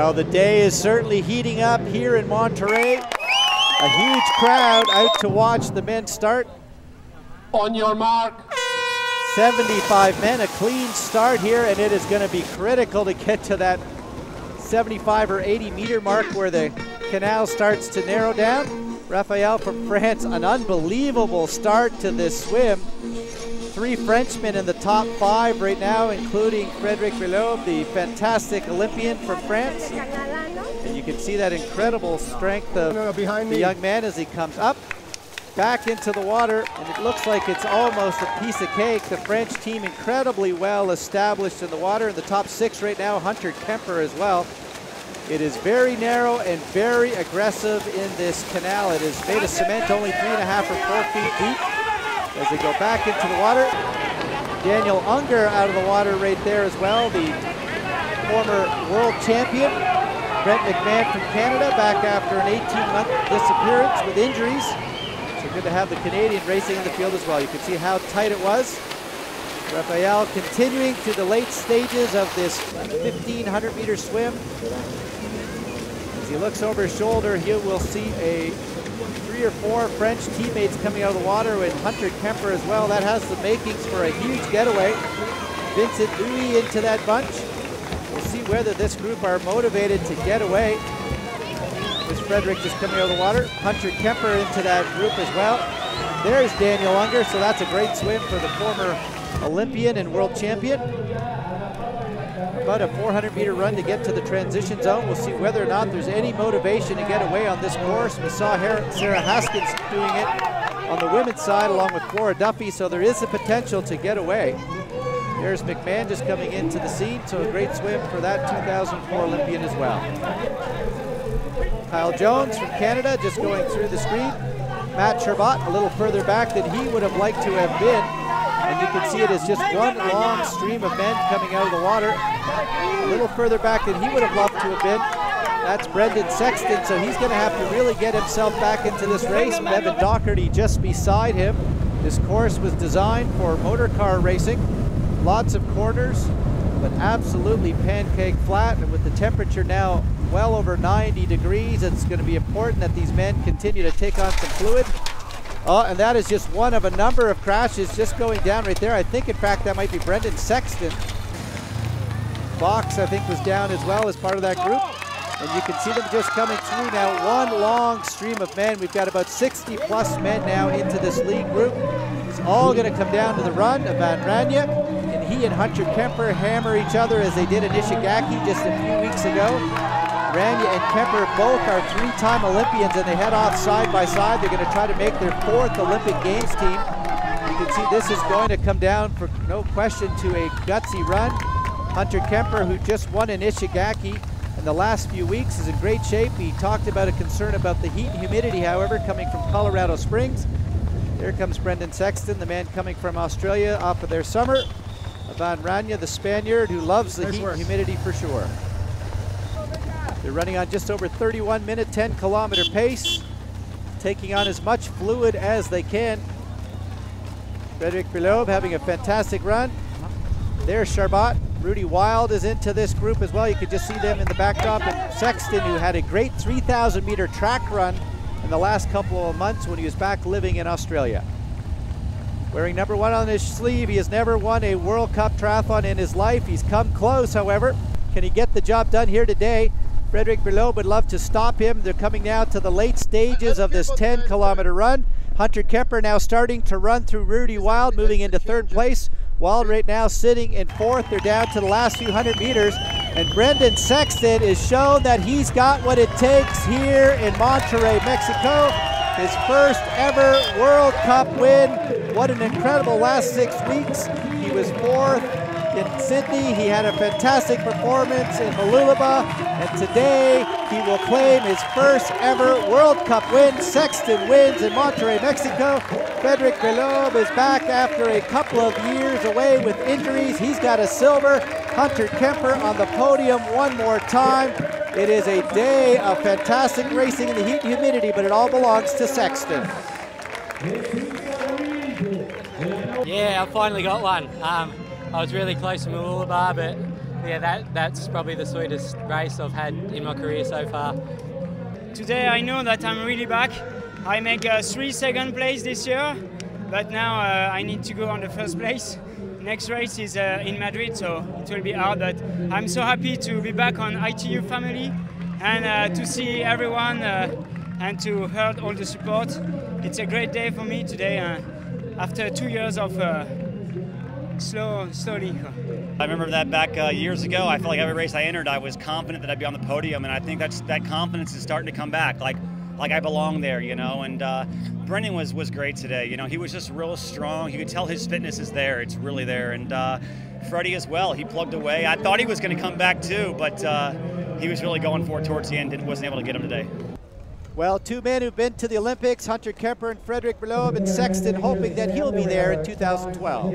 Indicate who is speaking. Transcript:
Speaker 1: Well, the day is certainly heating up here in Monterrey. A huge crowd out to watch the men start.
Speaker 2: On your mark.
Speaker 1: 75 men, a clean start here, and it is going to be critical to get to that 75 or 80 meter mark where the canal starts to narrow down. Raphael from France, an unbelievable start to this swim. 3 Frenchmen in the top 5 right now, including Frédéric Belob, the fantastic Olympian from France. And you can see that incredible strength of the young man as he comes up, back into the water, and it looks like it's almost a piece of cake. The French team incredibly well established in the water. In the top 6 right now, Hunter Kemper as well. It is very narrow and very aggressive in this canal. It is made of cement, only 3.5 or 4 feet deep. As they go back into the water, Daniel Unger out of the water right there as well, the former world champion. Brent McMahon from Canada back after an 18-month disappearance with injuries. So good to have the Canadian racing in the field as well. You can see how tight it was. Raphael continuing to the late stages of this 1,500 meter swim. As he looks over his shoulder, he will see 3 or 4 French teammates coming out of the water, and Hunter Kemper as well. That has the makings for a huge getaway. Vincent Louis into that bunch. We'll see whether this group are motivated to get away. There's Frederick just coming out of the water. Hunter Kemper into that group as well. There's Daniel Unger, so that's a great swim for the former Olympian and world champion. About a 400 meter run to get to the transition zone. We'll see whether or not there's any motivation to get away on this course. We saw Sarah Haskins doing it on the women's side along with Flora Duffy, so there is a potential to get away. There's McMahon just coming into the scene, so a great swim for that 2004 Olympian as well. Kyle Jones from Canada just going through the screen. Matt Sherbatt a little further back than he would have liked to have been. And you can see it is just one long stream of men coming out of the water. A little further back than he would have loved to have been. That's Brendan Sexton, so he's going to have to really get himself back into this race. Bevan Docherty just beside him. This course was designed for motor car racing. Lots of corners, but absolutely pancake flat. And with the temperature now well over 90 degrees, it's going to be important that these men continue to take on some fluid. Oh, and that is just one of a number of crashes just going down right there. I think, in fact, that might be Brendan Sexton. Fox, I think, was down as well as part of that group. And you can see them just coming through now. One long stream of men. We've got about 60-plus men now into this lead group. It's all going to come down to the run of Van Ranja. And he and Hunter Kemper hammer each other as they did in Ishigaki just a few weeks ago. Ranja and Kemper both are 3-time Olympians, and they head off side by side. They're going to try to make their 4th Olympic Games team. You can see this is going to come down, for no question, to a gutsy run. Hunter Kemper, who just won in Ishigaki in the last few weeks, is in great shape. He talked about a concern about the heat and humidity, however, coming from Colorado Springs. There comes Brendan Sexton, the man coming from Australia off of their summer. Van Ranja, the Spaniard, who loves the heat and humidity for sure. They're running on just over 31-minute, 10-kilometer pace, taking on as much fluid as they can. Frédéric Belob having a fantastic run. There's Sherbatt. Rudy Wild is into this group as well. You can just see them in the backdrop. And Sexton, who had a great 3,000-meter track run in the last couple of months when he was back living in Australia. Wearing number 1 on his sleeve, he has never won a World Cup triathlon in his life. He's come close, however. Can he get the job done here today? Frédéric Belob would love to stop him. They're coming now to the late stages of this 10-kilometer run. Hunter Kemper now starting to run through Rudy Wild, moving into 3rd place. Wild right now sitting in 4th. They're down to the last few hundred meters. And Brendan Sexton is shown that he's got what it takes here in Monterrey, Mexico. His first ever World Cup win. What an incredible last 6 weeks. He was 4th in Sydney. He had a fantastic performance in Mooloolaba, and today he will claim his first ever World Cup win. Sexton wins in Monterrey, Mexico. Frédéric Belob is back after a couple of years away with injuries. He's got a silver. Hunter Kemper on the podium one more time. It is a day of fantastic racing in the heat and humidity, but it all belongs to Sexton.
Speaker 3: Yeah, I finally got one. I was really close to Mooloolaba, but Yeah, that's probably the sweetest race I've had in my career so far.
Speaker 4: Today I know that I'm really back. I make 3 second place this year, but now I need to go on the first place. Next race is in Madrid, so it will be hard, but I'm so happy to be back on ITU family and to see everyone and to hear all the support. It's a great day for me today after 2 years of slowly.
Speaker 5: I remember that back years ago. I felt like every race I entered, I was confident that I'd be on the podium, and I think that confidence is starting to come back. Like I belong there, you know. And Brendan was great today. You know, he was just real strong. You could tell his fitness is there. It's really there. And Freddie as well. He plugged away. I thought he was going to come back too, but he was really going for it towards the end and wasn't able to get him today.
Speaker 1: Well, 2 men who've been to the Olympics, Hunter Kemper and Frederick Berlot, and Sexton hoping that he'll be there in 2012.